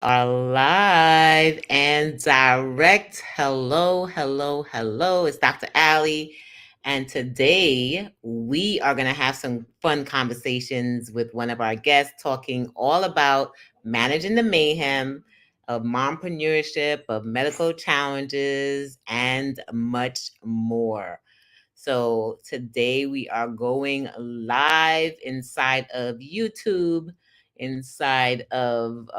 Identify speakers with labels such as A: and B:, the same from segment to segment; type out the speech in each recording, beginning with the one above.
A: Are live and direct. Hello, hello, hello. It's Dr. Allie. And today we are going to have some fun conversations with one of our guests talking all about managing the mayhem of mompreneurship, of medical challenges, and much more. So today we are going live inside of YouTube, inside of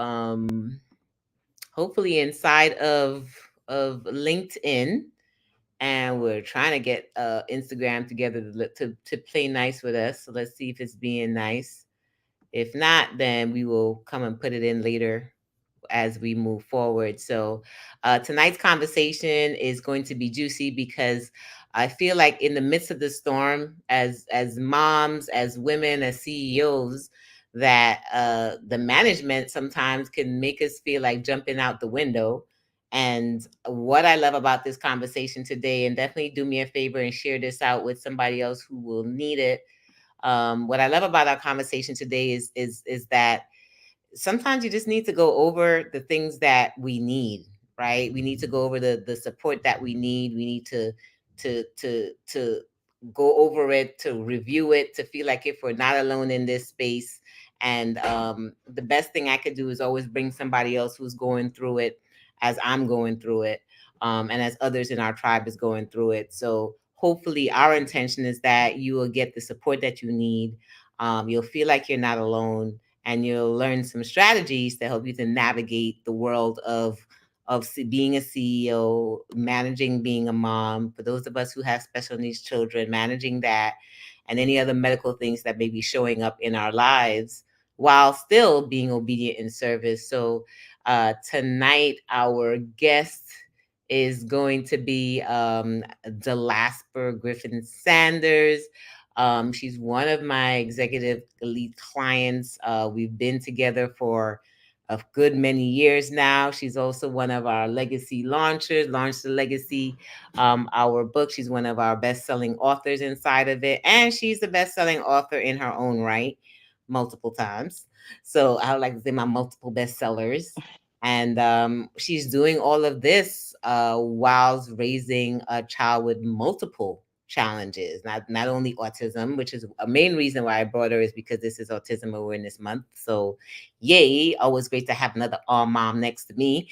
A: hopefully inside of LinkedIn, and we're trying to get Instagram together to play nice with us. So let's see if it's being nice. If not, then we will come and put it in later as we move forward. So tonight's conversation is going to be juicy because I feel like in the midst of the storm, as moms, as women, as CEOs, that the management sometimes can make us feel like jumping out the window. And what I love about this conversation today, and definitely do me a favor and share this out with somebody else who will need it. What I love about our conversation today is that sometimes you just need to go over the things that we need, right? We need to go over the support that we need. We need to go over it, to review it, to feel like if we're not alone in this space. And the best thing I could do is always bring somebody else who's going through it as I'm going through it, and as others in our tribe is going through it. So hopefully our intention is that you will get the support that you need. You'll feel like you're not alone, and you'll learn some strategies to help you to navigate the world of being a CEO, managing being a mom. For those of us who have special needs children, managing that, and any other medical things that may be showing up in our lives while still being obedient in service. So tonight, our guest is going to be Delasber Griffin-Sanders. She's one of my executive elite clients. We've been together for a good many years now. She's also one of our legacy launchers, launched the legacy, our book. She's one of our best-selling authors inside of it. And she's the best-selling author in her own right, multiple times. So I would like to say my multiple bestsellers. And she's doing all of this whilst raising a child with multiple challenges, not only autism, which is a main reason why I brought her, is because this is Autism Awareness Month. So yay, always great to have another all mom next to me.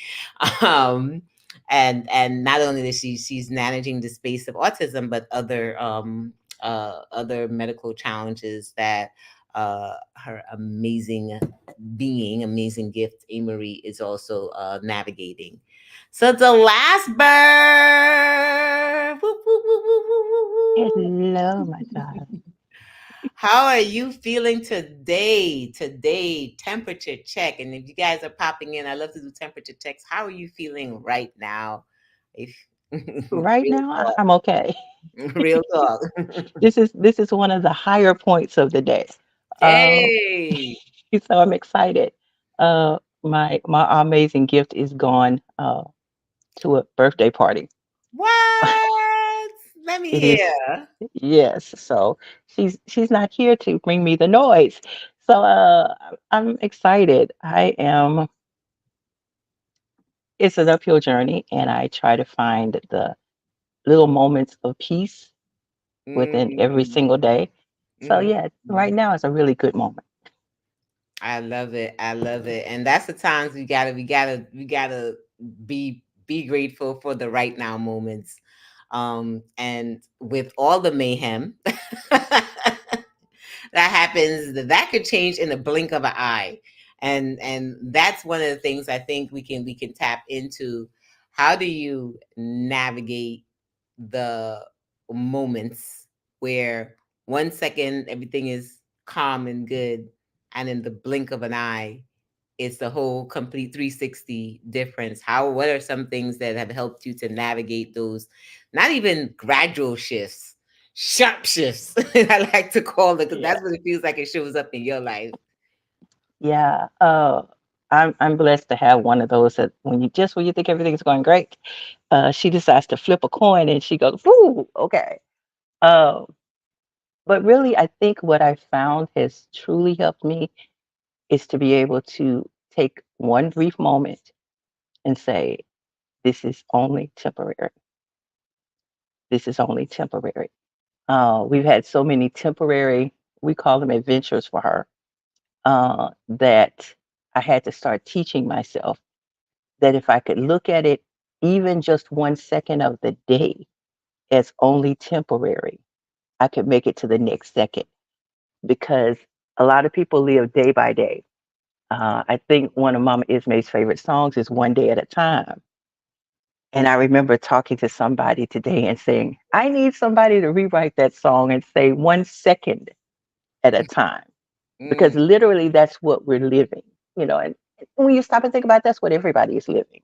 A: um and not only is she's managing the space of autism, but other medical challenges that her amazing being, amazing gift, Amory, is also navigating. So the last bird. Woo, woo, woo, woo, woo, woo, woo.
B: Hello, my God.
A: How are you feeling today? Today, temperature check. And if you guys are popping in, I love to do temperature checks. How are you feeling right now? If
B: Right
A: real
B: now,
A: talk,
B: I'm okay.
A: real talk.
B: This is one of the higher points of the day. Uh,
A: Hey,
B: so I'm excited. My amazing gift is gone to a birthday party.
A: what? Let me
B: It is
A: hear.
B: yes. So she's not here to bring me the noise. So I'm excited. I am. It's an uphill journey, and I try to find the little moments of peace within every
A: Mm,
B: single day. So
A: mhm,
B: yeah, right
A: mhm.
B: now is a really good moment.
A: I love it. I love it. And that's the times we gotta be grateful for the right now moments. And with all the mayhem that happens, that could change in the blink of an eye. And that's one of the things I think we can tap into. How do you navigate the moments where 1 second everything is calm and good, and in the blink of an eye it's the whole complete 360 difference? What are some things that have helped you to navigate those, not even gradual shifts, sharp shifts? I like to call it, because
B: Yeah.
A: that's what it feels like it shows up in your life.
B: Yeah. I'm blessed to have one of those that when you think everything's going great, she decides to flip a coin and she goes, "Ooh, okay." Uh, but really, I think what I found has truly helped me is to be able to take one brief moment and say, this is only temporary. This is only temporary. We've had so many temporary, we call them adventures for her, that I had to start teaching myself that if I could look at it even just 1 second of the day as only temporary, I could make it to the next second because a lot of people live day by day. I think one of Mama Ismay's favorite songs is One Day at a Time. And I remember talking to somebody today and saying, I need somebody to rewrite that song and say 1 second at a time. Because
A: Mm,
B: literally that's what we're living, and when you stop and think about it, that's what everybody is living.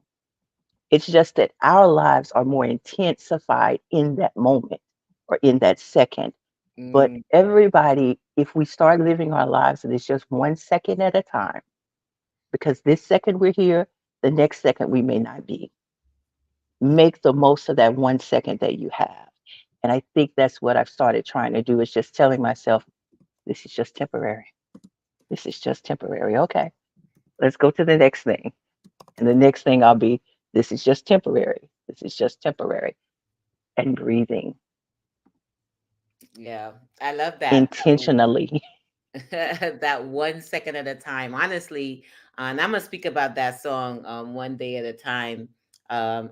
B: It's just that our lives are more intensified in that moment or in that second. But
A: mm,
B: everybody, if we start living our lives and it's just 1 second at a time, because this second we're here, the next second we may not be. Make the most of that 1 second that you have. And I think that's what I've started trying to do is just telling myself, this is just temporary. This is just temporary. Okay, let's go to the next thing. And the next thing I'll be, this is just temporary. This is just temporary. And breathing
A: yeah, I love that.
B: intentionally.
A: That 1 second at a time. Honestly, and I'm gonna speak about that song, One Day at a Time.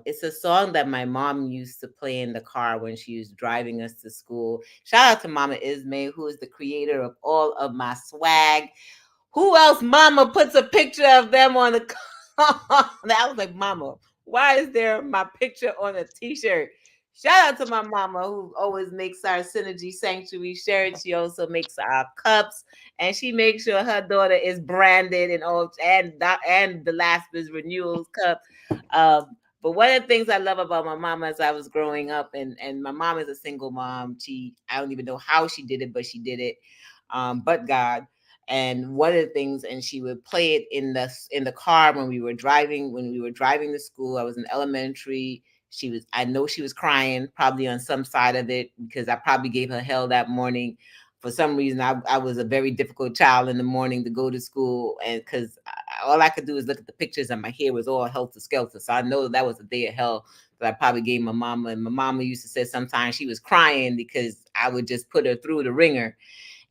A: It's a song that my mom used to play in the car when she was driving us to school. Shout out to Mama Ismay, who is the creator of all of my swag. Who else, Mama, puts a picture of them on the car? I was like, Mama, why is there my picture on a t-shirt? Shout out to my mama who always makes our Synergy Sanctuary shirts. She also makes our cups, and she makes sure her daughter is branded and all, and the Delasber's renewals cup. But one of the things I love about my mama as I was growing up, and my mom is a single mom. I don't even know how she did it, but she did it. But God. And one of the things, and she would play it in the car when we were driving to school. I was in elementary. I know she was crying probably on some side of it because I probably gave her hell that morning. For some reason, I was a very difficult child in the morning to go to school, and because all I could do is look at the pictures and my hair was all helter skelter. So I know that was a day of hell that I probably gave my mama. And my mama used to say sometimes she was crying because I would just put her through the ringer.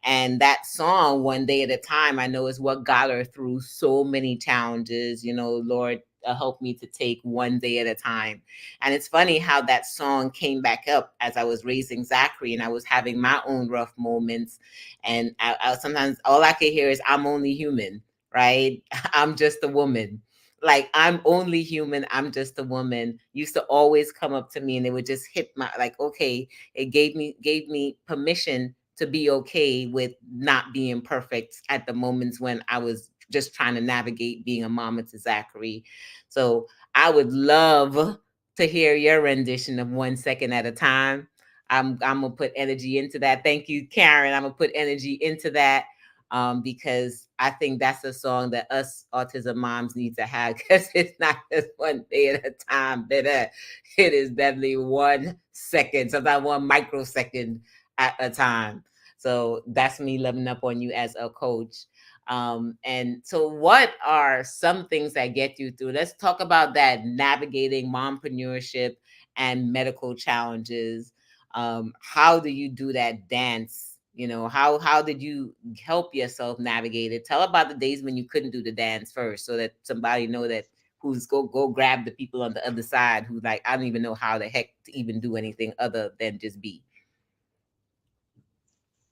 A: And that song, One Day at a Time, I know is what got her through so many challenges. Lord, help me to take one day at a time. And it's funny how that song came back up as I was raising Zachary and I was having my own rough moments. And I sometimes all I could hear is, I'm only human, right? I'm just a woman. Like, I'm only human. I'm just a woman. Used to always come up to me and it would just hit my, like, okay, it gave me permission to be okay with not being perfect at the moments when I was just trying to navigate being a mama to Zachary. So I would love to hear your rendition of 1 second at a time. I'm gonna put energy into that. Thank you, Karen. I'm gonna put energy into that, because I think that's a song that us autism moms need to have because it's not just one day at a time, baby. It is definitely 1 second, sometimes 1 microsecond at a time. So that's me loving up on you as a coach. And so, what are some things that get you through? Let's talk about that navigating mompreneurship and medical challenges. How do you do that dance? How did you help yourself navigate it? Tell about the days when you couldn't do the dance first, so that somebody know that who's go grab the people on the other side who, like, I don't even know how the heck to even do anything other than just be.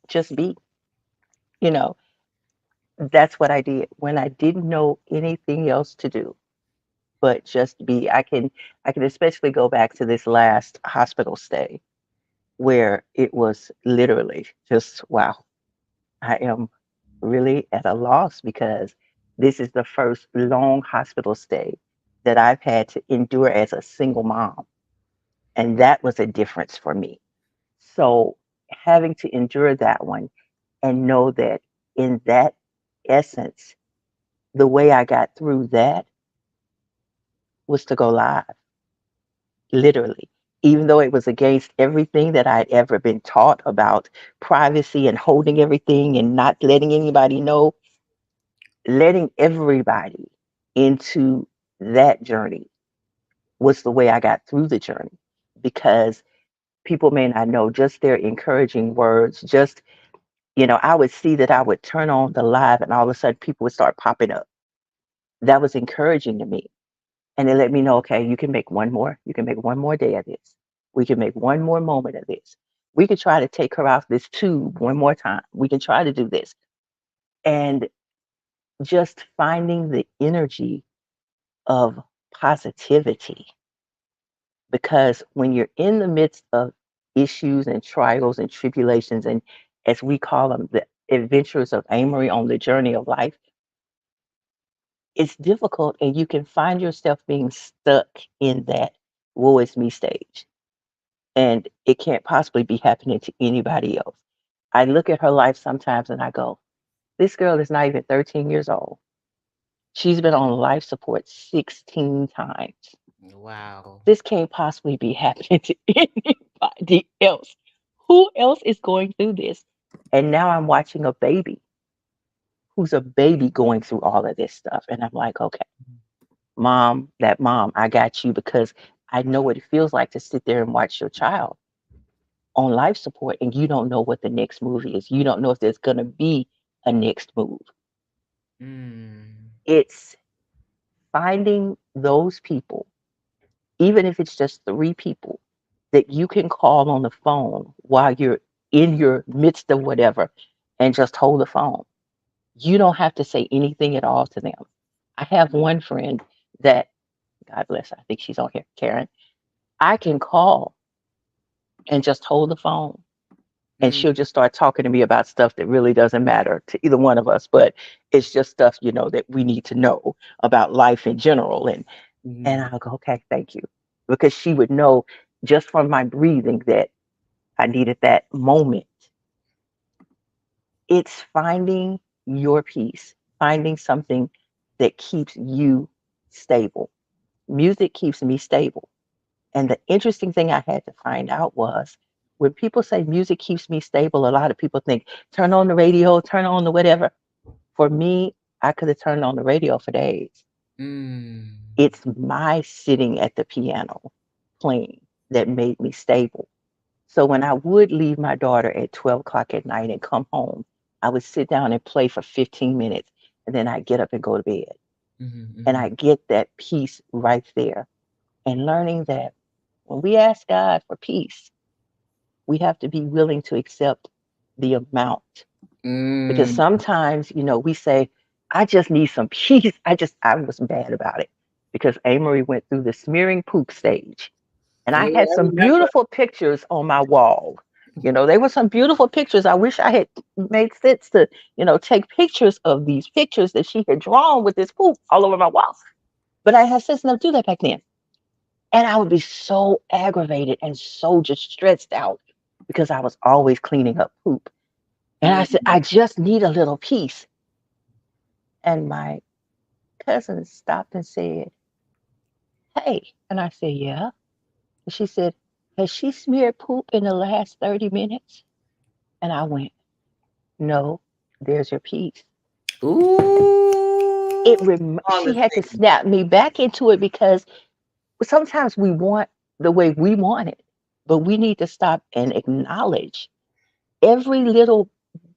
B: Just be, you know, that's what I did when I didn't know anything else to do but just be. I can especially go back to this last hospital stay where it was literally just wow. I am really at a loss because this is the first long hospital stay that I've had to endure as a single mom. And that was a difference for me. So having to endure that one and know that in that essence, the way I got through that was to go live, literally. Even though it was against everything that I'd ever been taught about privacy and holding everything and not letting anybody know, letting everybody into that journey was the way I got through the journey. Because people may not know, just their encouraging words, just, I would see that I would turn on the live and all of a sudden people would start popping up. That was encouraging to me. And it let me know, okay, you can make one more day of this. We can make one more moment of this. We could try to take her off this tube one more time. We can try to do this. And just finding the energy of positivity. Because when you're in the midst of issues and trials and tribulations, and as we call them, the adventures of Amory on the journey of life, it's difficult and you can find yourself being stuck in that woe is me stage. And it can't possibly be happening to anybody else. I look at her life sometimes and I go, this girl is not even 13 years old. She's been on life support 16 times.
A: Wow.
B: This can't possibly be happening to anybody else. Who else is going through this? And now I'm watching a baby who's a baby going through all of this stuff. And I'm like, okay, mom, I got you because I know what it feels like to sit there and watch your child on life support and you don't know what the next move is. You don't know if there's going to be a next move.
A: Mm.
B: It's finding those people, even if it's just three people that you can call on the phone while you're in your midst of whatever and just hold the phone. You don't have to say anything at all to them. I have one friend that, God bless her, I think she's on here, Karen. I can call and just hold the phone and
A: Mm.
B: she'll just start talking to me about stuff that really doesn't matter to either one of us, but it's just stuff, that we need to know about life in general. And
A: Mm.
B: I'll go, okay, thank you. Because she would know just from my breathing that I needed that moment. It's finding your peace, finding something that keeps you stable. Music keeps me stable. And the interesting thing I had to find out was when people say music keeps me stable, a lot of people think turn on the radio, turn on the whatever. For me, I could have turned on the radio for days.
A: Mm.
B: It's my sitting at the piano playing that made me stable. So when I would leave my daughter at 12 o'clock at night and come home, I would sit down and play for 15 minutes and then I'd get up and go to bed.
A: Mhm,
B: And
A: mhm.
B: I get that peace right there. And learning that when we ask God for peace, we have to be willing to accept the amount. Because
A: Mm.
B: sometimes, we say, I just need some peace. I was bad about it because Amory went through the smearing poop stage. And I
A: Yeah,
B: had
A: I
B: some
A: remember.
B: beautiful pictures on my wall. They were some beautiful pictures. I wish I had made sense to, take pictures of these pictures that she had drawn with this poop all over my wall. But I had sense enough to do that back then. And I would be so aggravated and so just stressed out because I was always cleaning up poop. And I said,
A: Mm.
B: I just need a little peace. And my cousin stopped and said, hey. And I said, yeah. And she said, has she smeared poop in the last 30 minutes? And I went, no, there's your peace.
A: Ooh. All
B: She
A: the
B: had to
A: things.
B: snap me back into it because sometimes we want the way we want it, but we need to stop and acknowledge every little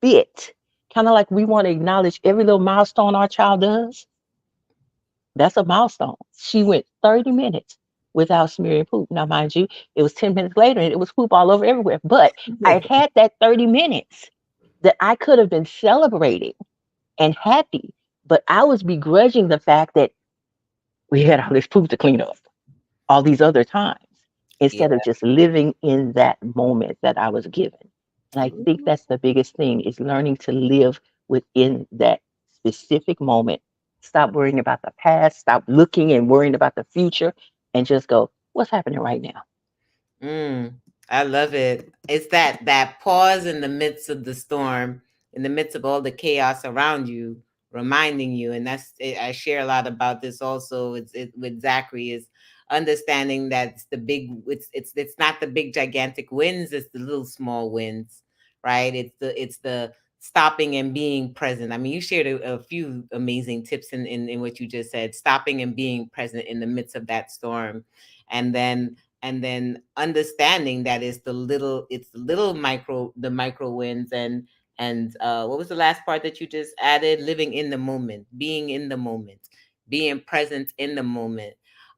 B: bit, kind of like we want to acknowledge every little milestone our child does. That's a milestone. She went 30 minutes without smearing poop. Now, mind you, it was 10 minutes later and it was poop all over everywhere. But I had that 30 minutes that I could have been celebrating and happy, but I was begrudging the fact that we had all this poop to clean up all these other times
A: Yeah.
B: instead of just living in that moment that I was given. And I think
A: Ooh.
B: that's the biggest thing is learning to live within that specific moment. Stop worrying about the past, stop looking and worrying about the future, and just go, what's happening right now?
A: Mm, I love it. It's that pause in the midst of the storm, in the midst of all the chaos around you, reminding you. And I share a lot about this also. With Zachary is understanding that it's not the big gigantic wins, it's the little small wins, right? It's the stopping and being present. I mean, you shared a few amazing tips in what you just said, stopping and being present in the midst of that storm. And then understanding that it's the little micro wins. And what was the last part that you just added? Living in the moment, being in the moment, being present in the moment.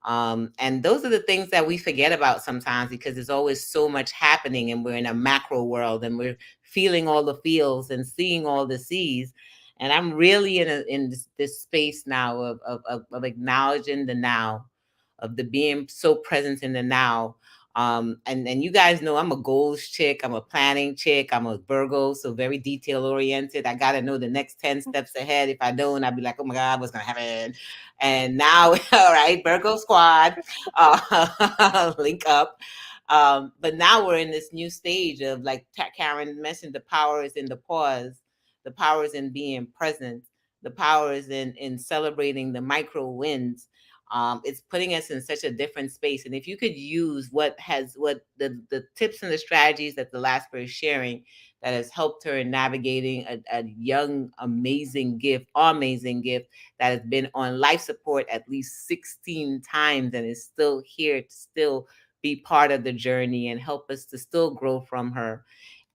A: And those are the things that we forget about sometimes because there's always so much happening and we're in a macro world and we're feeling all the feels and seeing all the sees. And I'm really in this space now of acknowledging the now, of the being so present in the now. And you guys know I'm a goals chick, I'm a planning chick, I'm a Virgo, so very detail oriented. I gotta know the next 10 steps ahead. If I don't, I'd be like, oh my God, what's gonna happen? And now, all right, Virgo squad, link up. But now we're in this new stage of, like Karen mentioned, the power is in the pause, the power is in being present, the power is in celebrating the micro wins. It's putting us in such a different space. And if you could use what the tips and the strategies that the Delasber is sharing that has helped her in navigating a young, amazing gift that has been on life support at least 16 times and is still here to still be part of the journey and help us to still grow from her.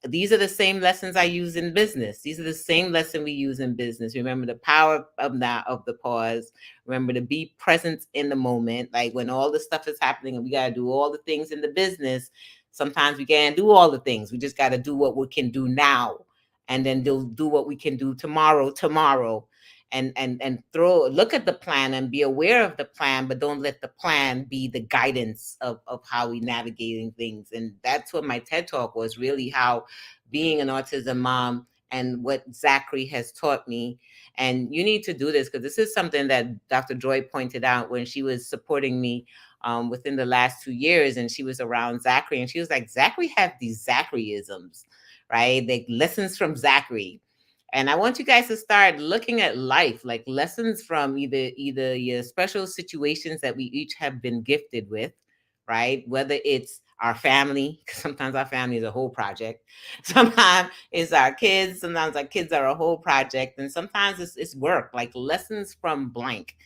A: These are the same lessons I use in business. These are the same lesson we use in business. Remember the power of the pause. Remember to be present in the moment. Like when all the stuff is happening and we gotta do all the things in the business. Sometimes we can't do all the things. We just gotta do what we can do now, and then do what we can do tomorrow. And throw look at the plan and be aware of the plan, but don't let the plan be the guidance of how we navigating things. And that's what my TED talk was, really how being an autism mom and what Zachary has taught me. And you need to do this because this is something that Dr. Joy pointed out when she was supporting me within the last 2 years, and she was around Zachary, and she was like, Zachary have these Zacharyisms, right? Like lessons from Zachary. And I want you guys to start looking at life like lessons from either your special situations that we each have been gifted with, right? Whether it's our family, because sometimes our family is a whole project. Sometimes it's our kids. Sometimes our kids are a whole project. And sometimes it's work, like lessons from blank,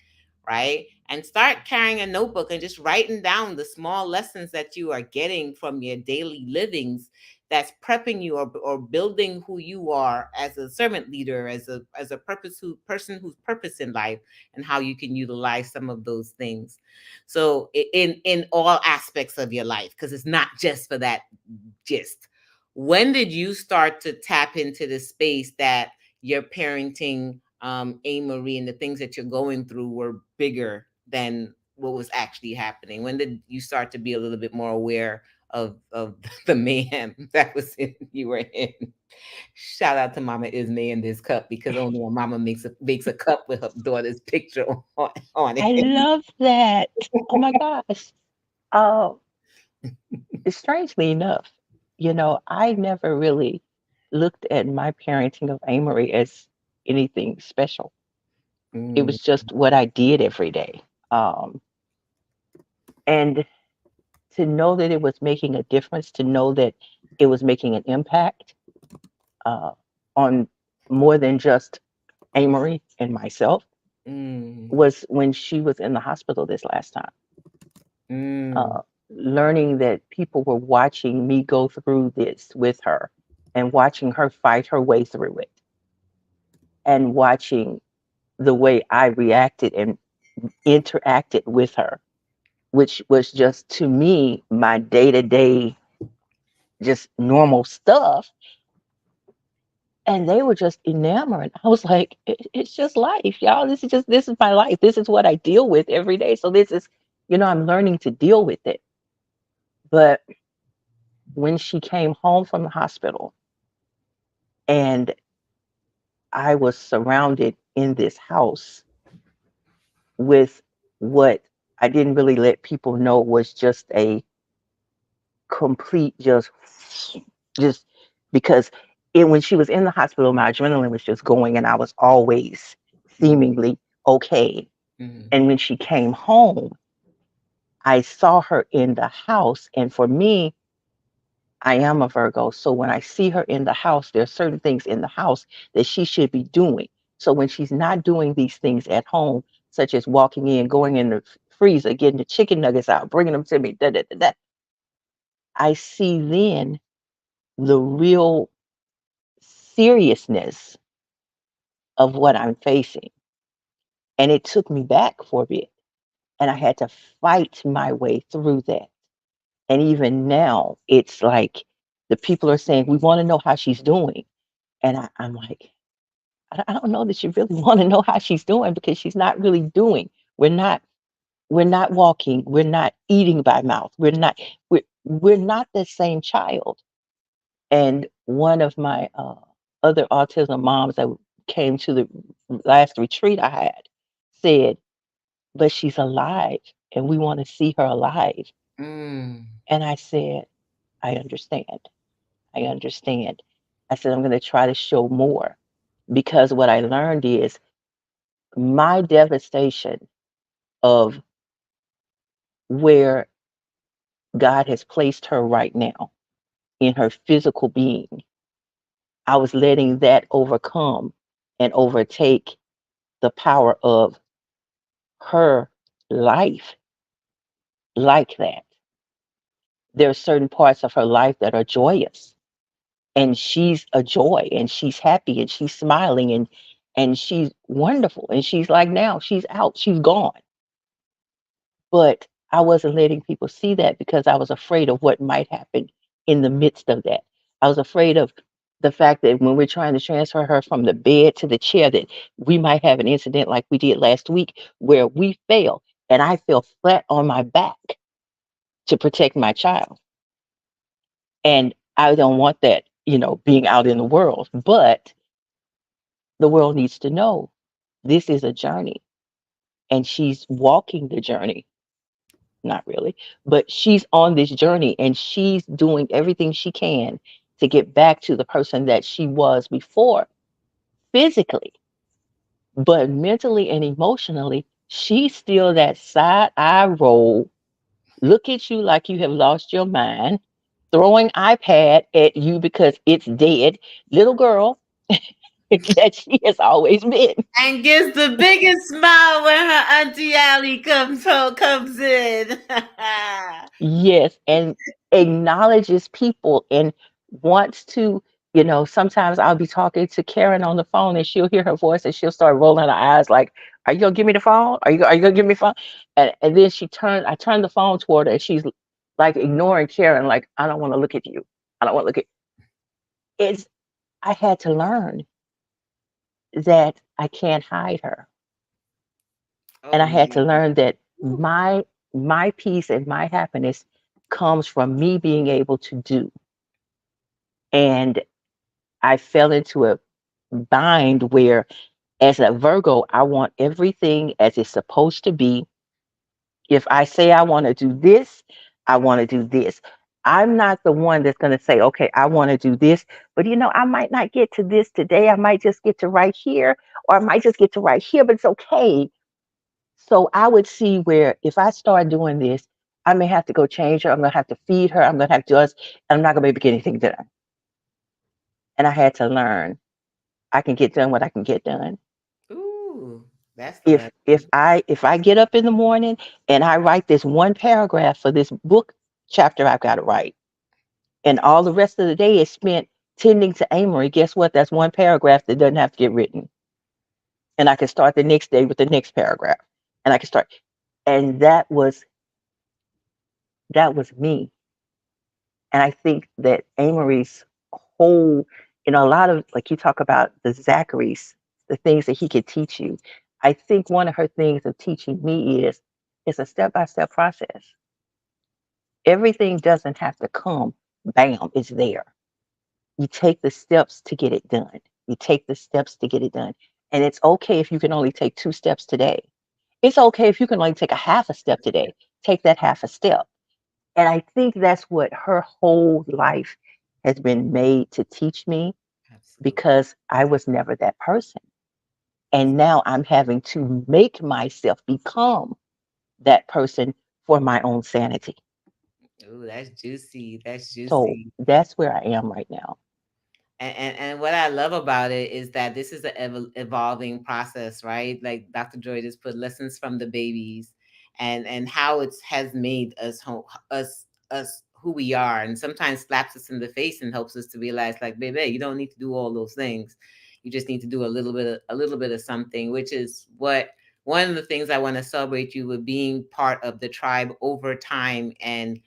A: right? And start carrying a notebook and just writing down the small lessons that you are getting from your daily livings that's prepping you or building who you are as a servant leader, as a person who's purpose in life, and how you can utilize some of those things. So in all aspects of your life, because it's not just for that gist. When did you start to tap into the space that your parenting, A. Marie, and the things that you're going through were bigger than what was actually happening? When did you start to be a little bit more aware of the mayhem that was you were in? Shout out to Mama Isme in this cup, because only a mama makes a cup with her daughter's picture on
B: I
A: it.
B: love that. Oh my gosh. Oh, strangely enough, I never really looked at my parenting of Amory as anything special. It
A: Mm,
B: was just what I did every day. Um, and to know that it was making a difference, to know that it was making an impact uh, on more than just Amory and myself
A: mm,
B: was when she was in the hospital this last time.
A: mm,
B: Uh, Learning that people were watching me go through this with her and watching her fight her way through it and watching the way I reacted and interacted with her, which was just to me my day to day, just normal stuff. And they were just enamored. I was like, It's just life, y'all. This is my life. This is what I deal with every day. So this is, I'm learning to deal with it. But when she came home from the hospital and I was surrounded in this house with what I didn't really let people know was just a complete just because when she was in the hospital, my adrenaline was just going and I was always seemingly okay.
A: mm,
B: And when she came home, I saw her in the house. And for me, I am a Virgo. So when I see her in the house, there are certain things in the house that she should be doing. So when she's not doing these things at home, such as walking in, going in the freezer, getting the chicken nuggets out, bringing them to me, I see then the real seriousness of what I'm facing. And it took me back for a bit. And I had to fight my way through that. And even now, it's like the people are saying, we want to know how she's doing. And I'm like, I don't know that you really want to know how she's doing because she's not really doing. We're not we're not walking. We're not eating by mouth. We're not the same child. And one of my other autism moms that came to the last retreat I had said, but she's alive and we want to see her alive.
A: Mm.
B: And I said, I understand. I understand. I said, I'm going to try to show more because what I learned is my devastation of where God has placed her right now in her physical being. I was letting that overcome and overtake the power of her life like that. There are certain parts of her life that are joyous, and she's a joy, and she's happy, and she's smiling, and she's wonderful, and she's like now she's out, she's gone. But I wasn't letting people see that because I was afraid of what might happen in the midst of that. I was afraid of the fact that when we're trying to transfer her from the bed to the chair, that we might have an incident like we did last week where we fell and I fell flat on my back to protect my child. And I don't want that, being out in the world. But the world needs to know this is a journey and she's walking the journey. Not really, but she's on this journey and she's doing everything she can to get back to the person that she was before physically, but mentally and emotionally, she's still that side eye roll, look at you like you have lost your mind, throwing iPad at you because it's dead, little girl that she has always been.
A: And gives the biggest smile when her auntie Allie comes in.
B: Yes, and acknowledges people and wants to, sometimes I'll be talking to Karen on the phone and she'll hear her voice and she'll start rolling her eyes like, are you gonna give me the phone? Are you gonna give me the phone? And then I turn the phone toward her and she's like ignoring Karen, like, I don't want to look at you. I don't want to look at it's I had to learn that I can't hide her. And
A: Oh
B: I had to
A: yeah.
B: learn that my peace and my happiness comes from me being able to do. And I fell into a bind where, as a Virgo, I want everything as it's supposed to be. If I say I want to do this, I want to do this. I'm not the one that's going to say, okay, I want to do this, but I might not get to this today. I might just get to right here, or I might just get to right here, but it's okay. So I would see where if I start doing this, I may have to go change her. I'm going to have to feed her. I'm going to have to just, and I'm not going to be able to get anything done. And I had to learn I can get done what I can get done.
A: Ooh, that's the
B: If
A: lesson.
B: I get up in the morning and I write this one paragraph for this book chapter I've got to write, and all the rest of the day is spent tending to Amory, guess what? That's one paragraph that doesn't have to get written. And I can start the next day with the next paragraph. And I can start. And that was me. And I think that Amory's whole, a lot of, like you talk about the Zachary's, the things that he could teach you. I think one of her things of teaching me is it's a step by step process. Everything doesn't have to come, bam, it's there. You take the steps to get it done. You take the steps to get it done. And it's okay if you can only take 2 steps today. It's okay if you can only take a half a step today. Take that half a step. And I think that's what her whole life has been made to teach me
A: Absolutely.
B: because I was never that person. And now I'm having to make myself become that person for my own sanity.
A: Ooh, that's juicy. That's
B: So
A: juicy.
B: that's where I am right now.
A: And what I love about it is that this is an evolving process, right? Like Dr. Joy just put lessons from the babies, and how it has made us us who we are, and sometimes slaps us in the face and helps us to realize, like, baby, you don't need to do all those things. You just need to do a little bit of something, which is what one of the things I want to celebrate you with being part of the tribe over time. And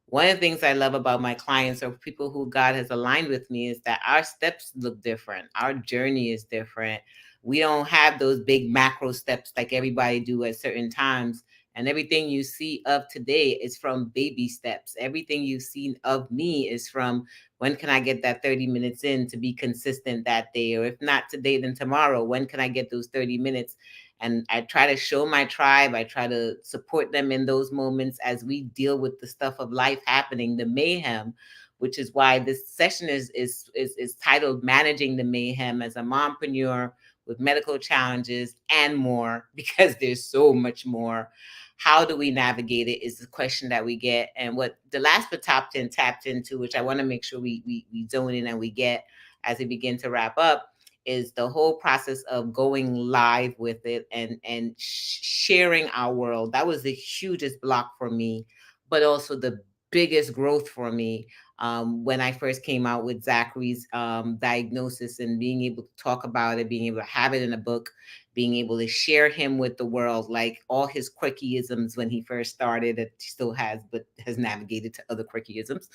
A: one of the things I love about my clients or people who God has aligned with me is that our steps look different. Our journey is different. We don't have those big macro steps like everybody do at certain times. And everything you see of today is from baby steps. Everything you've seen of me is from when can I get that 30 minutes in to be consistent that day? Or if not today, then tomorrow. When can I get those 30 minutes? And I try to show my tribe, I try to support them in those moments as we deal with the stuff of life happening, the mayhem, which is why this session is titled Managing the Mayhem as a mompreneur with medical challenges and more, because there's so much more. How do we navigate it is the question that we get. And what Delasper tapped into, which I want to make sure we zone in and we get as we begin to wrap up, is the whole process of going live with it and sharing our world. That was the hugest block for me, but also the biggest growth for me, when I first came out with Zachary's diagnosis, and being able to talk about it, being able to have it in a book, being able to share him with the world, like all his quirkyisms when he first started, that he still has, but has navigated to other quirkyisms,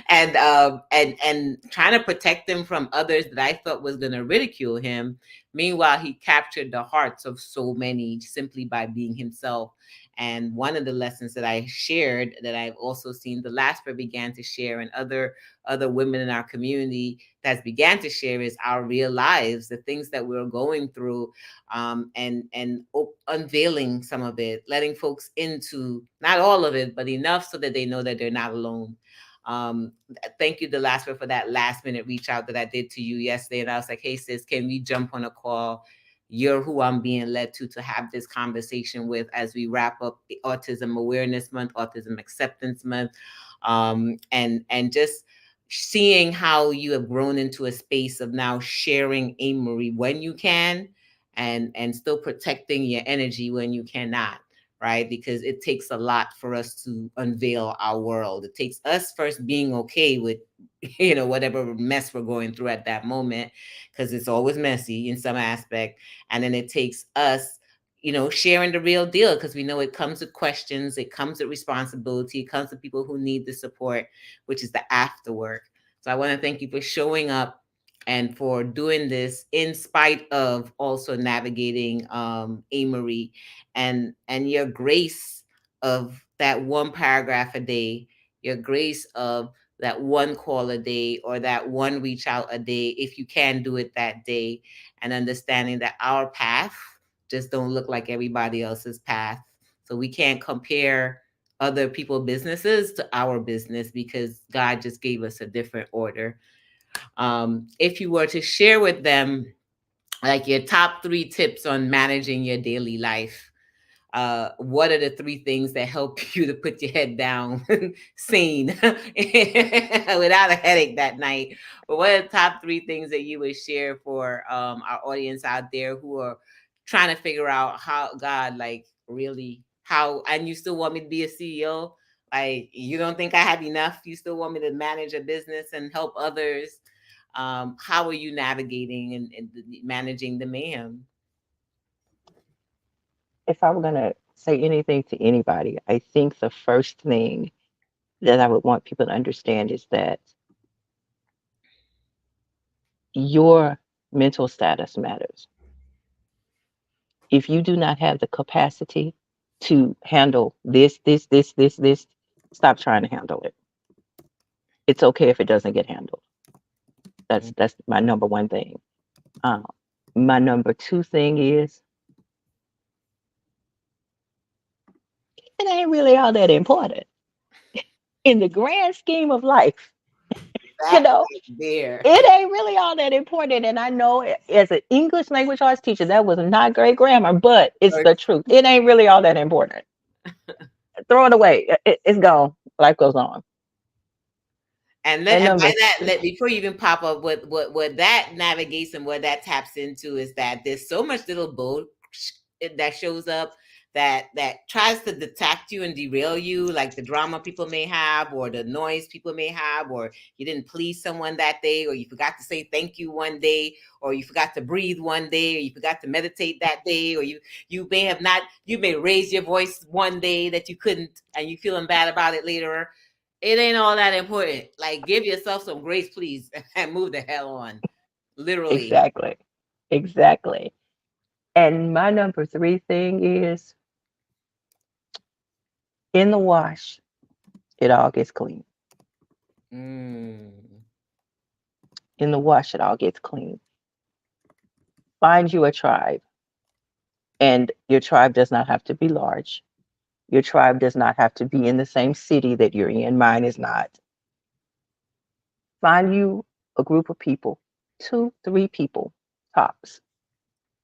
A: and trying to protect him from others that I thought was going to ridicule him. Meanwhile, he captured the hearts of so many simply by being himself. And one of the lessons that I shared, that I've also seen the Lasper began to share, and other women in our community that began to share, is our real lives, the things that we're going through, and unveiling some of it, letting folks into not all of it, but enough so that they know that they're not alone. Um, Thank you, Delasper, for that last minute reach out that I did to you yesterday. And I was like, hey, sis, can we jump on a call? You're who I'm being led to have this conversation with as we wrap up the Autism Awareness Month, Autism Acceptance Month, and just seeing how you have grown into a space of now sharing Amory when you can, and still protecting your energy when you cannot, right? Because it takes a lot for us to unveil our world. It takes us first being okay with, whatever mess we're going through at that moment, because it's always messy in some aspect. And then it takes us, sharing the real deal, because we know it comes with questions, it comes with responsibility, it comes with people who need the support, which is the after work. So I want to thank you for showing up and for doing this in spite of also navigating Amory, and your grace of that one paragraph a day, your grace of that one call a day, or that one reach out a day, if you can do it that day, and understanding that our path just don't look like everybody else's path. So we can't compare other people businesses to our business, because God just gave us a different order. If you were to share with them like your top 3 tips on managing your daily life, what are the 3 things that help you to put your head down sane without a headache that night? But what are the top 3 things that you would share for our audience out there who are trying to figure out how, God, like, really, how, and you still want me to be a CEO? Like, you don't think I have enough? You still want me to manage a business and help others? How are you navigating and managing the mayhem?
B: If I were going to say anything to anybody, I think the first thing that I would want people to understand is that your mental status matters. If you do not have the capacity to handle this, stop trying to handle it. It's okay if it doesn't get handled. That's my number one thing. Um, my number two thing is it ain't really all that important in the grand scheme of life. You
A: That
B: know,
A: right there.
B: it ain't really all that important. And I know as an English language arts teacher, that was not great grammar, but it's the truth. It ain't really all that important. throw it away. It's gone. Life goes on. And
A: And
B: number
A: by that, let before you even pop up, what that navigates and what that taps into is that there's so much little bull that shows up that tries to detect you and derail you, like the drama people may have, or the noise people may have, or you didn't please someone that day, or you forgot to say thank you one day, or you forgot to breathe one day, or you forgot to meditate that day, or you may have not, you may raise your voice one day that you couldn't, and you feeling bad about it later. It ain't all that important. Like, give yourself some grace, please, and move the hell on. Literally.
B: exactly, exactly. And my number three thing is in the wash, it all gets clean.
A: Mm.
B: In the wash, it all gets clean. Find you a tribe, and your tribe does not have to be large. Your tribe does not have to be in the same city that you're in. Mine is not. Find you a group of people, two, three people tops,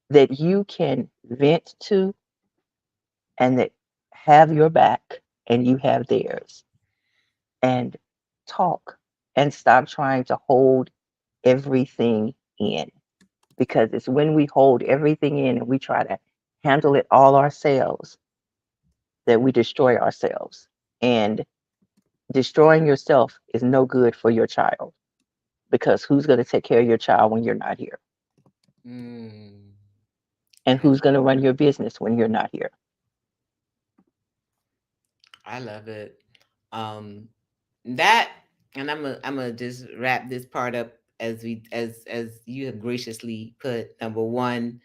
B: that you can vent to and that have your back and you have theirs. And talk and stop trying to hold everything in, because it's when we hold everything in and we try to handle it all ourselves that we destroy ourselves. And destroying yourself is no good for your child, because who's going to take care of your child when you're not here?
A: Mm.
B: And
A: I,
B: who's going to run your business when you're not here?
A: I love it. That, and I'm gonna just wrap this part up as we as you have graciously put. Number one,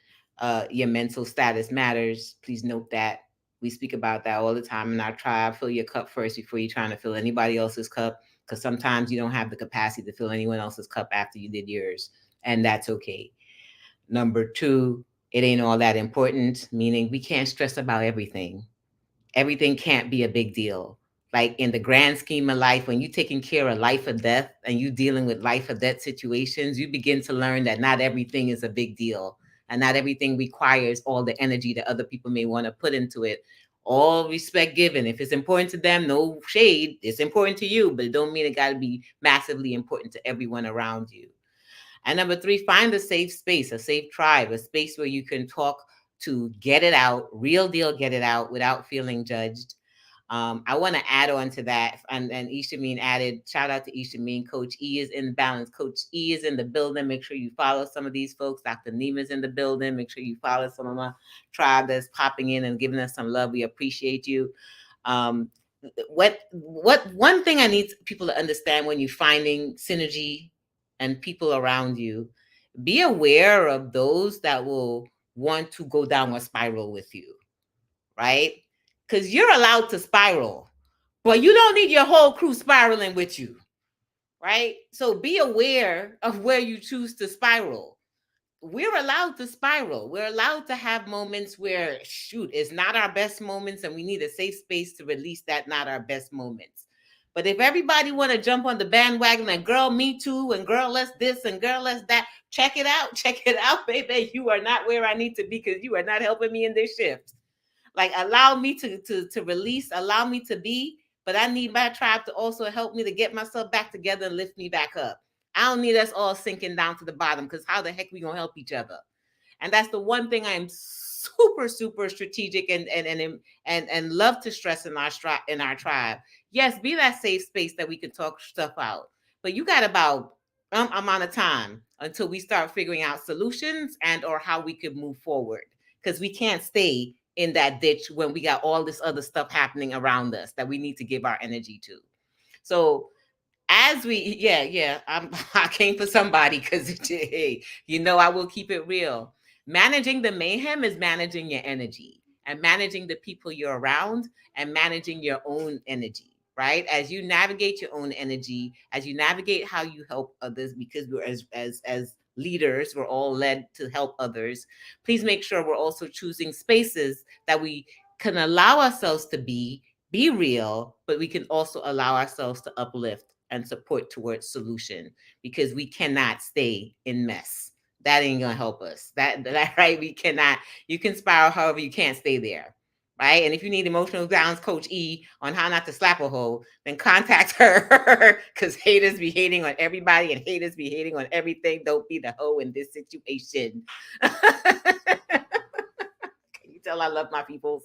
A: your mental status matters. Please note that we speak about that all the time in our tribe. Fill your cup first before you're trying to fill anybody else's cup, because sometimes you don't have the capacity to fill anyone else's cup after you did yours, and that's okay. Number two, it ain't all that important, meaning we can't stress about everything. Everything can't be a big deal. Like in the grand scheme of life, when you're taking care of life or death and you dealing with life or death situations, you begin to learn that not everything is a big deal, and not everything requires all the energy that other people may want to put into it. All respect given. If it's important to them, no shade. It's important to you, but it don't mean it got to be massively important to everyone around you. And number three, find a safe space, a safe tribe, a space where you can talk to get it out, real deal, get it out without feeling judged. I want to add on to that. And Ishameen added, shout out to Ishameen. Coach E is in balance. Coach E is in the building. Make sure you follow some of these folks. Dr. Nema's in the building. Make sure you follow some of my tribe that's popping in and giving us some love. We appreciate you. Um, what one thing I need people to understand when you're finding synergy and people around you, be aware of those that will want to go down a spiral with you, right? Because you're allowed to spiral, but you don't need your whole crew spiraling with you, right? So be aware of where you choose to spiral. We're allowed to spiral. We're allowed to have moments where, shoot, it's not our best moments, and we need a safe space to release that not our best moments. But if everybody want to jump on the bandwagon and girl, me too, and girl, let's this, and girl, let's that, check it out, check it out, baby. You are not where I need to be, because you are not helping me in this shift. Like, allow me to release, allow me to be, but I need my tribe to also help me to get myself back together and lift me back up. I don't need us all sinking down to the bottom, because how the heck we gonna help each other? And that's the one thing I am super strategic and love to stress in our tribe. Yes, be that safe space that we can talk stuff out, but you got about amount of time until we start figuring out solutions and or how we could move forward, because we can't stay in that ditch when we got all this other stuff happening around us that we need to give our energy to. So as we, yeah, I came for somebody, because hey, I will keep it real. Managing the mayhem is managing your energy and managing the people you're around and managing your own energy, right? As you navigate your own energy, as you navigate how you help others, because we're as leaders, we're all led to help others. Please make sure we're also choosing spaces that we can allow ourselves to be real, but we can also allow ourselves to uplift and support towards solution, because we cannot stay in mess. That ain't gonna help us. That right? We cannot. You can spiral, however, you can't stay there. right? And if you need emotional balance coach E on how not to slap a hoe, then contact her because haters be hating on everybody and haters be hating on everything. Don't be the hoe in this situation. Can you tell I love my peoples?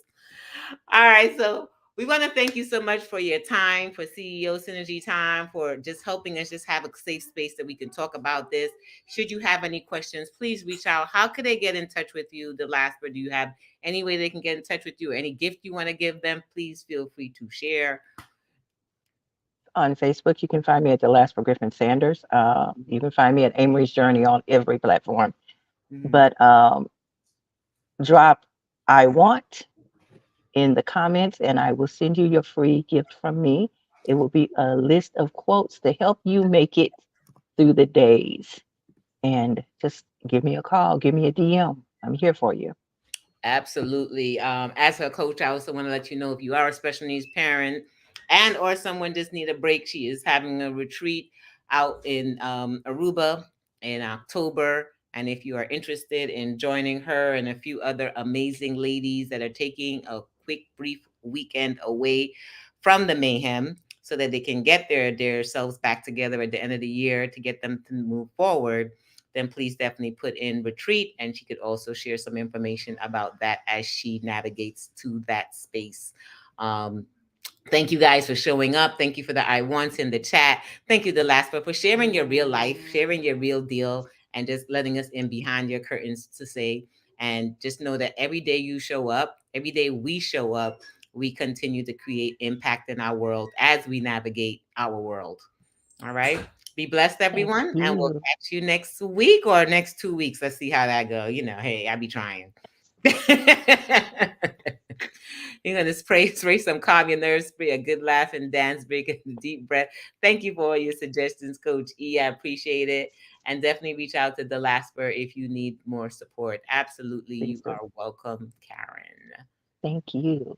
A: All right, so we want to thank you so much for your time, for CEO Synergy time, for just helping us just have a safe space that we can talk about this. Should you have any questions, please reach out. How could they get in touch with you, Delasber? Do you have any way they can get in touch with you or any gift you want to give them? Please feel free to share.
B: On Facebook, you can find me at Delasber Griffin-Sanders. You can find me at Amory's Journey on every platform.
A: Mhm.
B: But drop "I want" in the comments, and I will send you your free gift from me. It will be a list of quotes to help you make it through the days. And just give me a call, give me a DM. I'm here for you.
A: Absolutely. As her coach, I also want to let you know if you are a special needs parent and or someone just need a break, she is having a retreat out in Aruba in October. And if you are interested in joining her and a few other amazing ladies that are taking a quick, brief weekend away from the mayhem so that they can get their selves back together at the end of the year to get them to move forward, then please definitely put in retreat. And she could also share some information about that as she navigates to that space. Um, Thank you guys for showing up. Thank you for the I wants in the chat. Thank you, Delasper, for sharing your real life, sharing your real deal, and just letting us in behind your curtains to say. And just know that every day you show up, every day we show up, we continue to create impact in our world as we navigate our world. All right. Be blessed,
B: Thank
A: everyone, and we'll
B: you.
A: catch you next week or next 2 weeks. Let's see how that go. Hey, I be trying. You're gonna spray some calm your nerves, spray a good laugh and dance break and a deep breath. Thank you for all your suggestions, Coach E. I appreciate it. And definitely reach out to the Lasper if you need more support. Absolutely,
B: Please
A: you
B: do.
A: are welcome, Karen.
B: Thank you.